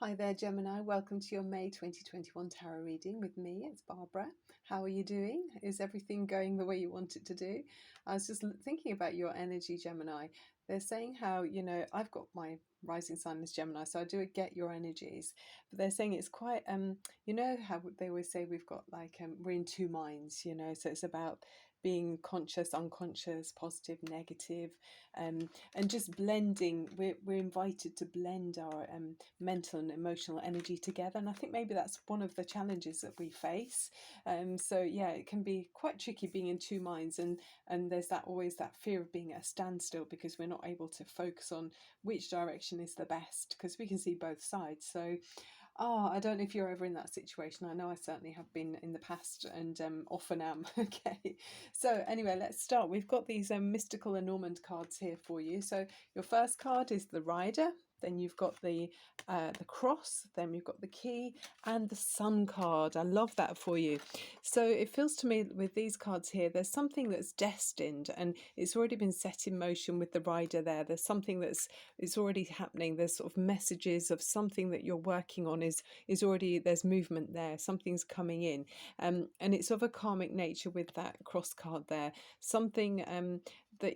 Hi there, Gemini. Welcome to your May 2021 tarot reading with me. It's Barbara. How are you doing? Is everything going the way you want it to do? I was just thinking about your energy, Gemini. They're saying how, I've got my rising sign as Gemini, so I do get your energies. But they're saying it's quite, how they always say we've got we're in two minds, so it's about being conscious, unconscious, positive, negative, and just blending. We're invited to blend our mental and emotional energy together, and I think maybe that's one of the challenges that we face. So yeah, it can be quite tricky being in two minds, and there's that always that fear of being at a standstill because we're not able to focus on which direction is the best, because we can see both sides. So I don't know if you're ever in that situation. I know I certainly have been in the past, and often am. Okay, so anyway, let's start. We've got these mystical and Normand cards here for you. So your first card is the Rider. Then you've got the cross. Then you've got the key and the Sun card. I love that for you. So it feels to me with these cards here, there's something that's destined and it's already been set in motion with the Rider there. There's something that's already happening. There's sort of messages of something that you're working on is already, there's movement there. Something's coming in, and it's of a karmic nature with that cross card there. Something that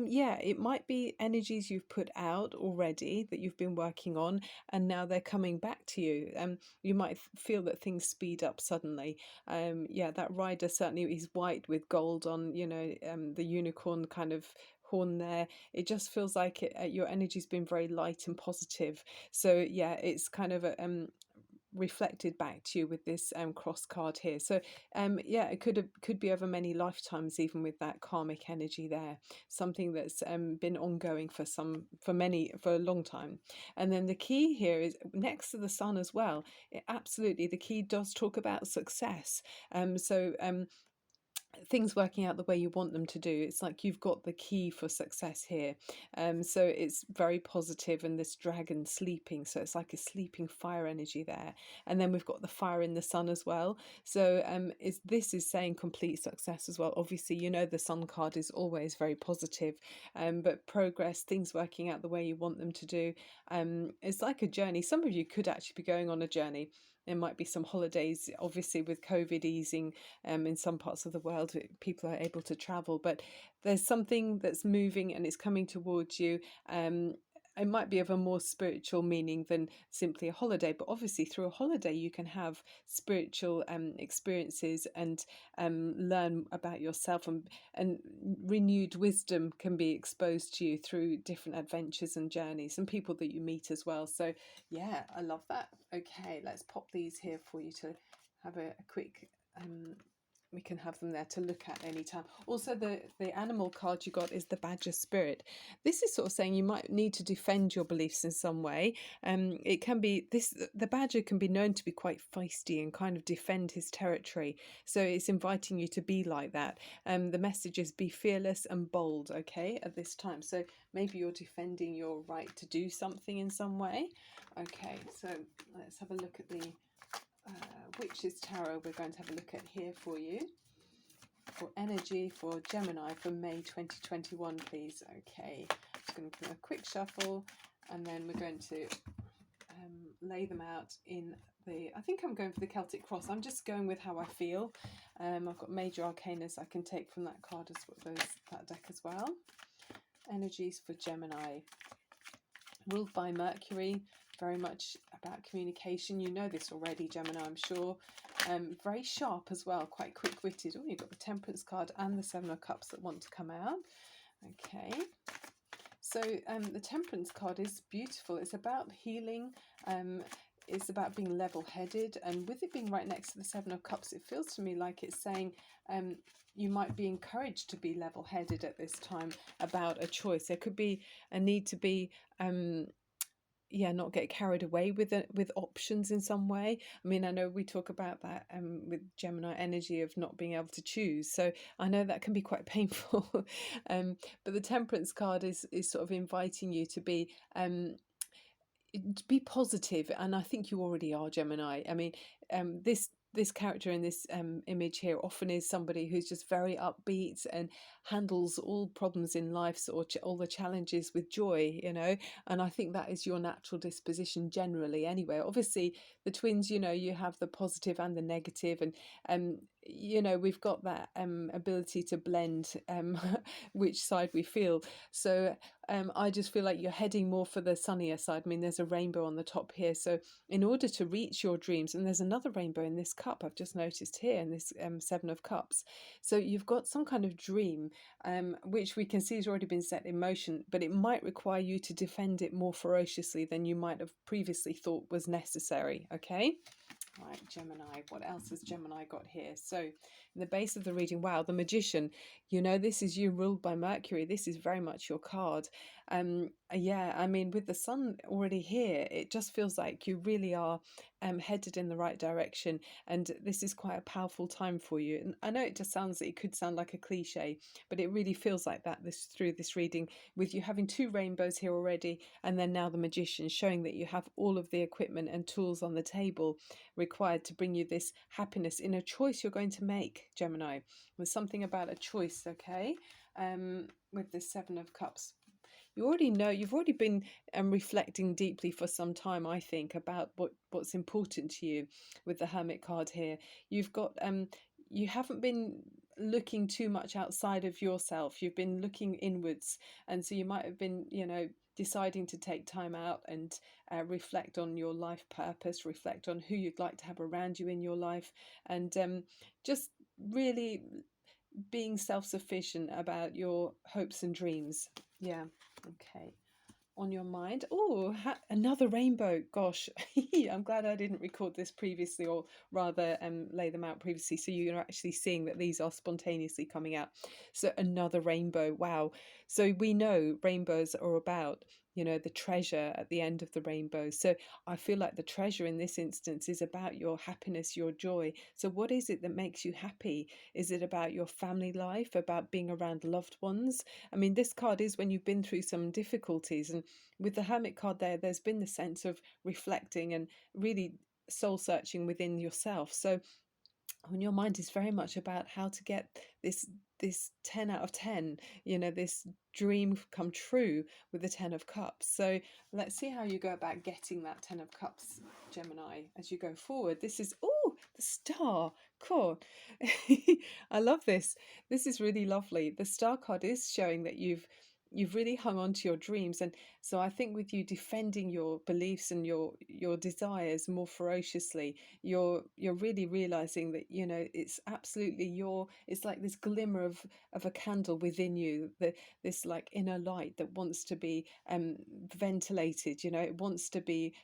yeah, it might be energies you've put out already that you've been working on, and now they're coming back to you. You might feel that things speed up suddenly. Yeah, that Rider certainly is white with gold on, the unicorn kind of horn there. It just feels like your energy's been very light and positive. So yeah, it's kind of reflected back to you with this cross card here. So yeah, it could be over many lifetimes, even with that karmic energy there. Something that's been ongoing for a long time. And then the key here is next to the Sun as well. Absolutely, the key does talk about success. So things working out the way you want them to do. It's like you've got the key for success here. So it's very positive, and this dragon sleeping, so it's like a sleeping fire energy there. And then we've got the fire in the Sun as well. So this is saying complete success as well. Obviously, the Sun card is always very positive, but progress, things working out the way you want them to do. It's like a journey. Some of you could actually be going on a journey. There might be some holidays, obviously with COVID easing in some parts of the world, people are able to travel, but there's something that's moving and it's coming towards you. It might be of a more spiritual meaning than simply a holiday, but obviously through a holiday you can have spiritual experiences and learn about yourself, and renewed wisdom can be exposed to you through different adventures and journeys and people that you meet as well. So yeah, I love that. Okay, let's pop these here for you to have a quick we can have them there to look at any time. Also, the animal card you got is the Badger Spirit. This is sort of saying you might need to defend your beliefs in some way. It can be the badger can be known to be quite feisty and kind of defend his territory. So it's inviting you to be like that. The message is be fearless and bold, okay, at this time. So maybe you're defending your right to do something in some way. Okay, so let's have a look at the Witch's Tarot. We're going to have a look at here for you for energy for Gemini for May 2021, please. Okay, just going to do a quick shuffle, and then we're going to lay them out in the, I think I'm going for the Celtic Cross. I'm just going with how I feel. I've got major arcanas I can take from that card that deck as well. Energies for Gemini. Ruled by Mercury, very much about communication. You know this already, Gemini, I'm sure. Very sharp as well, quite quick-witted. Oh, you've got the Temperance card and the Seven of Cups that want to come out. Okay. So the Temperance card is beautiful. It's about healing. It's about being level-headed, and with it being right next to the Seven of Cups, it feels to me like it's saying you might be encouraged to be level-headed at this time about a choice. There could be a need to be not get carried away with options in some way. I mean, I know we talk about that with Gemini energy of not being able to choose, so I know that can be quite painful. But the Temperance card is sort of inviting you to be positive, and I think you already are, Gemini. I mean, this this character in this image here often is somebody who's just very upbeat and handles all problems in life or all the challenges with joy, you know. And I think that is your natural disposition generally anyway. Obviously the twins, you know, you have the positive and the negative, and you know, we've got that ability to blend which side we feel. So I just feel like you're heading more for the sunnier side. I mean, there's a rainbow on the top here, so in order to reach your dreams, and there's another rainbow in this cup I've just noticed here in this Seven of Cups. So you've got some kind of dream, which we can see has already been set in motion, but it might require you to defend it more ferociously than you might have previously thought was necessary. Okay. Right, Gemini, what else has Gemini got here? So in the base of the reading, wow, the Magician, you know, this is you ruled by Mercury. This is very much your card. Yeah, I mean, with the sun already here, it just feels like you really are headed in the right direction, and this is quite a powerful time for you. And I know it could sound like a cliche, but it really feels like that through this reading, with you having two rainbows here already, and then now the Magician, showing that you have all of the equipment and tools on the table required to bring you this happiness in a choice you're going to make, Gemini. There's something about a choice, okay? With the Seven of Cups, you already know, you've already been reflecting deeply for some time, I think, about what's important to you with the Hermit card here. You've got you haven't been looking too much outside of yourself. You've been looking inwards, and so you might have been, you know, deciding to take time out and reflect on your life purpose, reflect on who you'd like to have around you in your life, and just really being self-sufficient about your hopes and dreams. Yeah. Okay. On your mind. Oh, another rainbow. Gosh, I'm glad I didn't record this previously, or rather lay them out previously, so you're actually seeing that these are spontaneously coming out. So another rainbow. Wow. So we know rainbows are about, you know, the treasure at the end of the rainbow. So I feel like the treasure in this instance is about your happiness, your joy. So what is it that makes you happy? Is it about your family life, about being around loved ones? I mean, this card is when you've been through some difficulties, and with the Hermit card there's been the sense of reflecting and really soul searching within yourself. So on your mind is very much about how to get this 10 out of 10, you know, this dream come true with the 10 of Cups. So let's see how you go about getting that 10 of Cups, Gemini, as you go forward. This is, oh, the star. Cool. I love this. This is really lovely. The star card is showing that you've really hung on to your dreams, and so I think with you defending your beliefs and your desires more ferociously, you're really realizing that, you know, it's absolutely it's like this glimmer of a candle within you, this like inner light that wants to be ventilated, you know, it wants to be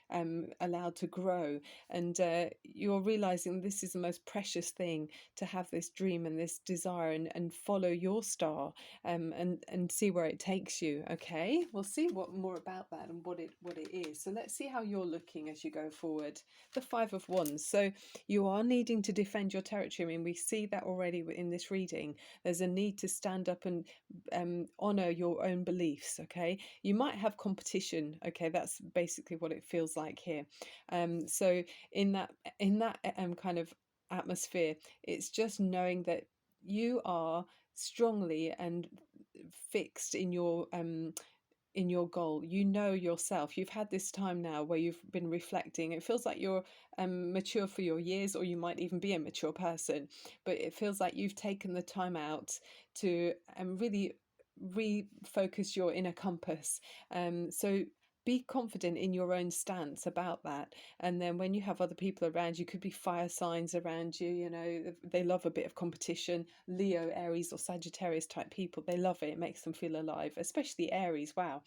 allowed to grow, and you're realizing this is the most precious thing, to have this dream and this desire, and follow your star, and see where it takes you. Okay, we'll see what more about that and what it is. So let's see how you're looking as you go forward. The Five of Wands. So you are needing to defend your territory. I mean, we see that already in this reading. There's a need to stand up and honor your own beliefs. Okay, you might have competition. Okay, that's basically what it feels like here. So in that kind of atmosphere, it's just knowing that you are strongly and fixed in your goal. You know yourself. You've had this time now where you've been reflecting. It feels like you're mature for your years, or you might even be a mature person, but it feels like you've taken the time out to really refocus your inner compass. So be confident in your own stance about that. And then when you have other people around you, could be fire signs around you, you know, they love a bit of competition. Leo, Aries or Sagittarius type people, they love it. It makes them feel alive, especially Aries. Wow.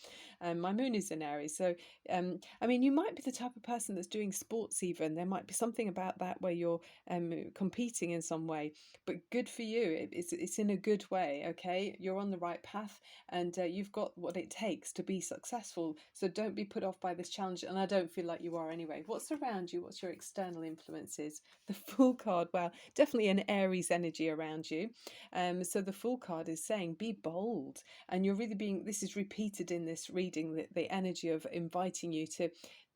My moon is in Aries. So I mean, you might be the type of person that's doing sports even. There might be something about that where you're competing in some way, but good for you. It's in a good way. Okay, you're on the right path, and you've got what it takes to be successful. So don't be put off by this challenge, and I don't feel like you are anyway. What's around you? What's your external influences? The Fool card. Well, definitely an Aries energy around you. So the Fool card is saying be bold, and you're really being, this is repeated in this reading, the energy of inviting you to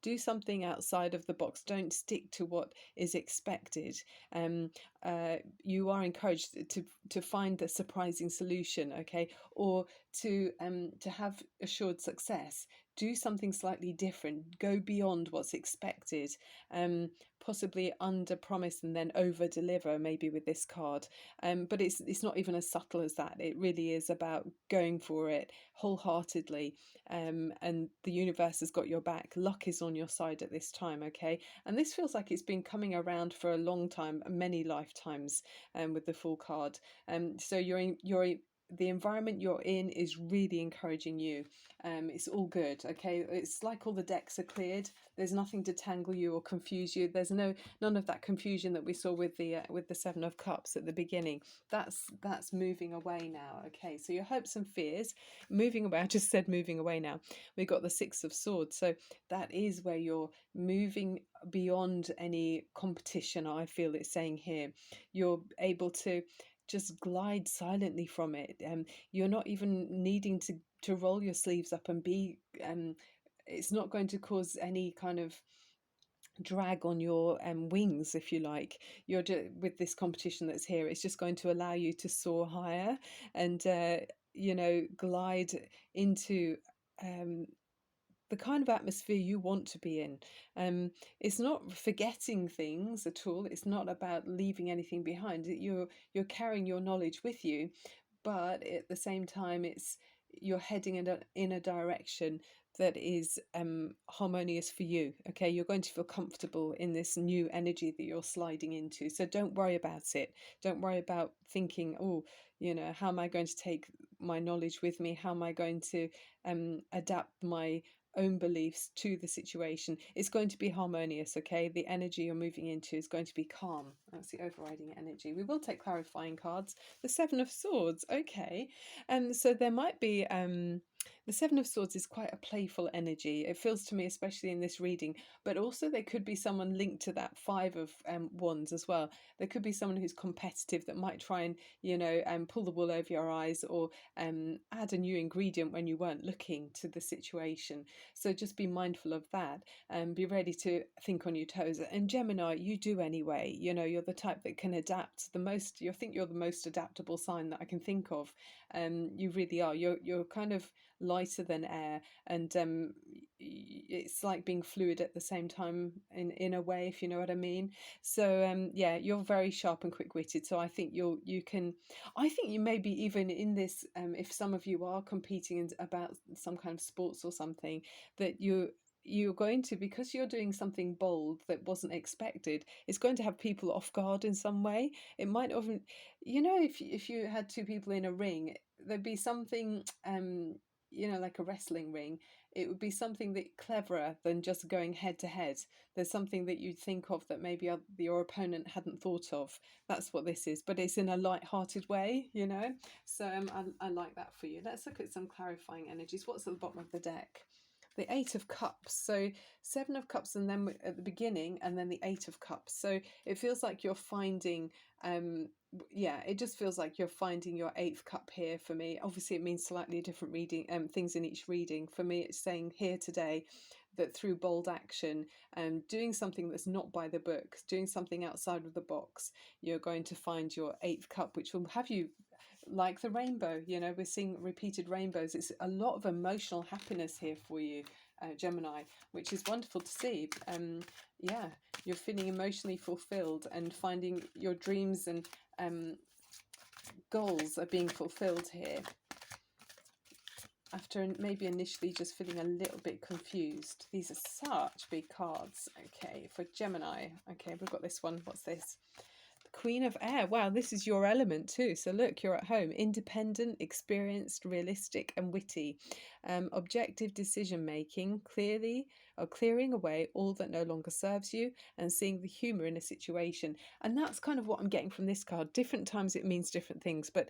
do something outside of the box. Don't stick to what is expected. um, you are encouraged to find a surprising solution, okay, or to have assured success. Do something slightly different, go beyond what's expected, um, possibly under promise and then over deliver, maybe with this card. But it's not even as subtle as that. It really is about going for it wholeheartedly, and the universe has got your back. Luck is on your side at this time, okay? And this feels like it's been coming around for a long time, many lifetimes, with the Fool card. So the environment you're in is really encouraging you. It's all good, okay? It's like all the decks are cleared. There's nothing to tangle you or confuse you. There's none of that confusion that we saw with the Seven of Cups at the beginning. That's moving away now, okay? So your hopes and fears moving away. I just said moving away now. We got the Six of Swords, so that is where you're moving beyond any competition. I feel it's saying here you're able to just glide silently from it. You're not even needing to roll your sleeves up and be. It's not going to cause any kind of drag on your wings, if you like. You're with this competition that's here, it's just going to allow you to soar higher and glide into the kind of atmosphere you want to be in. It's not forgetting things at all. It's not about leaving anything behind. You're carrying your knowledge with you, but at the same time, you're heading in a direction that is harmonious for you. Okay, you're going to feel comfortable in this new energy that you're sliding into. So don't worry about it. Don't worry about thinking, oh, how am I going to take my knowledge with me? How am I going to adapt my own beliefs to the situation? It's going to be harmonious, okay? The energy you're moving into is going to be calm. That's the overriding energy. We will take clarifying cards. The Seven of Swords, okay. So there might be the Seven of Swords is quite a playful energy. It feels to me, especially in this reading, but also there could be someone linked to that Five of Wands as well. There could be someone who's competitive that might try and pull the wool over your eyes, or add a new ingredient when you weren't looking to the situation. So just be mindful of that and be ready to think on your toes. And Gemini, you do anyway. You're the type that can adapt the most. You think you're the most adaptable sign that I can think of. You really are. You're kind of lighter than air, and it's like being fluid at the same time in a way, if you know what I mean. So yeah, you're very sharp and quick-witted. So I think you can. I think you may be even in this. If some of you are competing about some kind of sports or something, that you're going to, because you're doing something bold that wasn't expected, it's going to have people off guard in some way. It might often, if you had two people in a ring, there'd be something like a wrestling ring. It would be something that cleverer than just going head to head. There's something that you'd think of that maybe your opponent hadn't thought of. That's what this is, but it's in a light-hearted way, So I like that for you. Let's look at some clarifying energies. What's at the bottom of the deck? The Eight of Cups. So Seven of Cups, and then at the beginning, and then the Eight of Cups. So it feels like you're finding it just feels like you're finding your eighth cup here for me. Obviously it means slightly different reading things in each reading. For me, it's saying here today that through bold action, doing something that's not by the book, doing something outside of the box, you're going to find your eighth cup, which will have you like the rainbow. We're seeing repeated rainbows. It's a lot of emotional happiness here for you, Gemini, which is wonderful to see. Yeah, you're feeling emotionally fulfilled and finding your dreams and goals are being fulfilled here, after maybe initially just feeling a little bit confused. These are such big cards. Okay, for Gemini. Okay, we've got this one. What's this? Queen of Air. Wow, this is your element too. So look, you're at home. Independent, experienced, realistic and witty. Objective decision making, clearing away all that no longer serves you and seeing the humour in a situation. And that's kind of what I'm getting from this card. Different times it means different things, but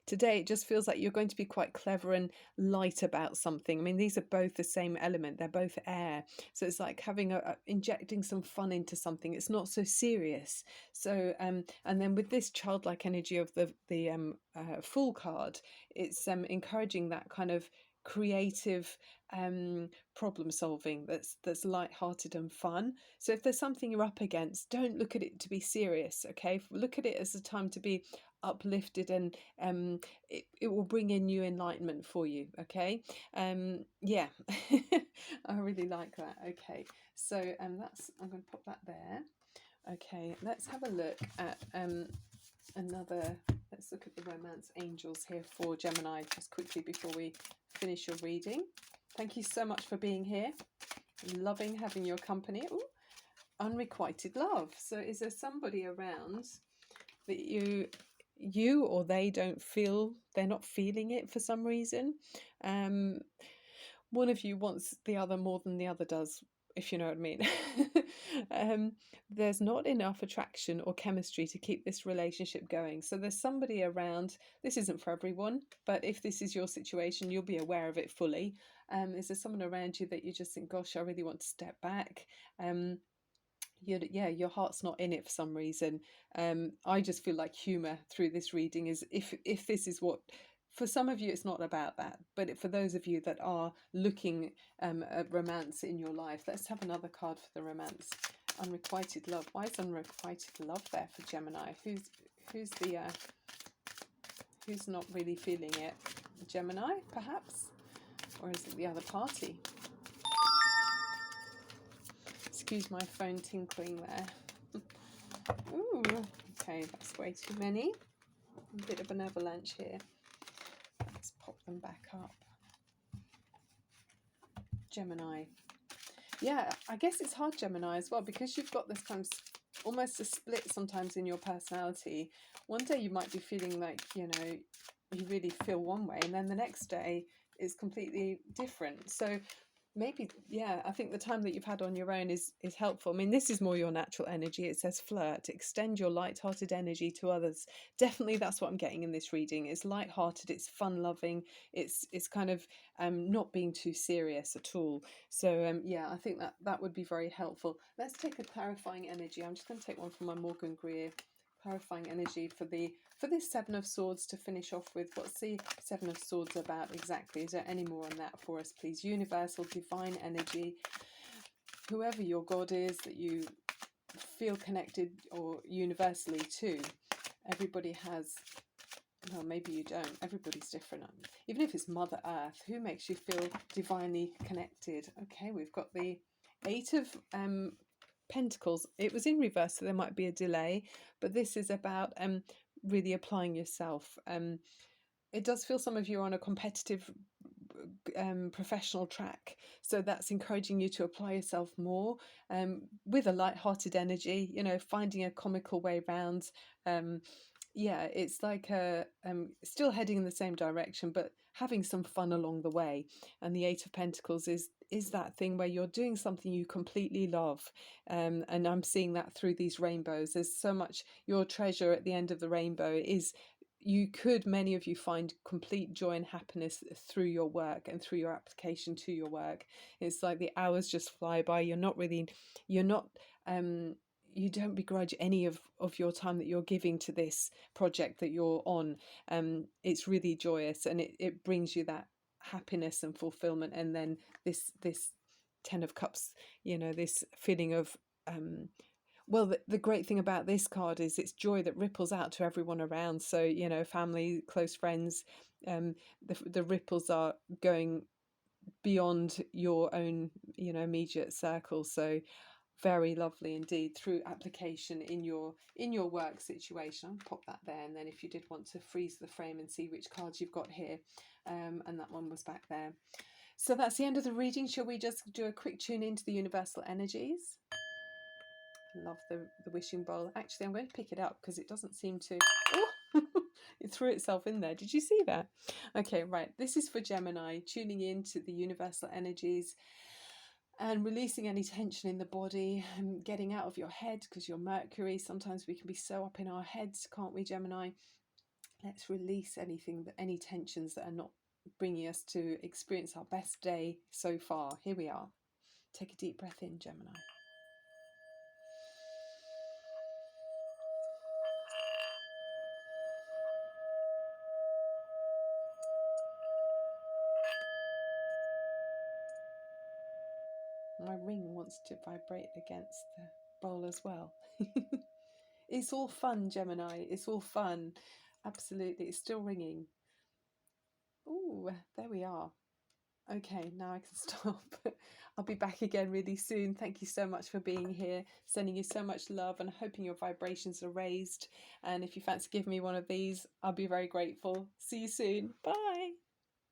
today it just feels like you're going to be quite clever and light about something. I mean, these are both the same element. They're both air. So it's like having injecting some fun into something. It's not so serious. So and then with this childlike energy of the Fool card, it's encouraging that kind of creative problem solving that's light-hearted and fun. So if there's something you're up against, don't look at it to be serious, okay? Look at it as a time to be uplifted, and it will bring in new enlightenment for you, okay? Yeah. I really like that. Okay, so that's, I'm going to pop that there. Okay, let's have a look at let's look at the romance angels here for Gemini just quickly before we finish your reading. Thank you so much for being here. Loving having your company. Ooh, unrequited love. So is there somebody around that you or they don't feel, they're not feeling it for some reason? One of you wants the other more than the other does, if you know what I mean. There's not enough attraction or chemistry to keep this relationship going. So there's somebody around. This isn't for everyone, but if this is your situation, you'll be aware of it fully. Is there someone around you that you just think, gosh, I really want to step back? Your heart's not in it for some reason. I just feel like humor through this reading is, if this is what, for some of you it's not about that, but for those of you that are looking at romance in your life, let's have another card for the romance. Unrequited love. Why is unrequited love there for Gemini? Who's not really feeling it? Gemini, perhaps? Or is it the other party? Excuse my phone tinkling there. Ooh, okay, that's way too many. A bit of an avalanche here. Let's pop them back up. Gemini. Yeah, I guess it's hard, Gemini, as well, because you've got this kind of almost a split sometimes in your personality. One day you might be feeling like, you really feel one way, and then the next day is completely different. So maybe, yeah, I think the time that you've had on your own is helpful. I mean, this is more your natural energy. It says flirt, extend your light-hearted energy to others. Definitely that's what I'm getting in this reading. It's light-hearted, it's fun-loving, it's kind of not being too serious at all. So yeah, I think that would be very helpful. Let's take a clarifying energy. I'm just going to take one from my Morgan Greer. Clarifying energy for this Seven of Swords to finish off with. What's the Seven of Swords about exactly? Is there any more on that for us, please? Universal, divine energy, whoever your God is that you feel connected or universally to. Everybody has, well, maybe you don't. Everybody's different. Even if it's Mother Earth, who makes you feel divinely connected? Okay, we've got the Eight of Pentacles. It was in reverse, so there might be a delay, but this is about really applying yourself. It does feel some of you are on a competitive professional track, so that's encouraging you to apply yourself more with a light-hearted energy, finding a comical way round. Yeah, it's like still heading in the same direction, but having some fun along the way. And the Eight of Pentacles is that thing where you're doing something you completely love, and I'm seeing that through these rainbows. There's so much, your treasure at the end of the rainbow is, many of you find complete joy and happiness through your work and through your application to your work. It's like the hours just fly by. You don't begrudge any of your time that you're giving to this project that you're on. It's really joyous, and it brings you that happiness and fulfillment. And then this Ten of Cups, this feeling of well, the great thing about this card is it's joy that ripples out to everyone around. So, family, close friends, the ripples are going beyond your own, immediate circle. So very lovely indeed through application in your work situation. I'll pop that there, and then if you did want to freeze the frame and see which cards you've got here, and that one was back there. So that's the end of the reading. Shall we just do a quick tune into the universal energies? Love the wishing bowl. Actually, I'm going to pick it up because it doesn't seem to... Oh, it threw itself in there. Did you see that? Okay, right. This is for Gemini, tuning in to the universal energies and releasing any tension in the body and getting out of your head, because you're Mercury. Sometimes we can be so up in our heads, can't we, Gemini? Let's release any tensions that are not bringing us to experience our best day so far. Here we are. Take a deep breath in, Gemini. my ring wants to vibrate against the bowl as well. It's all fun, Gemini. It's all fun. Absolutely. It's still ringing. Ooh, there we are. Okay, now I can stop. I'll be back again really soon. Thank you so much for being here. Sending you so much love and hoping your vibrations are raised. And if you fancy giving me one of these, I'll be very grateful. See you soon. Bye.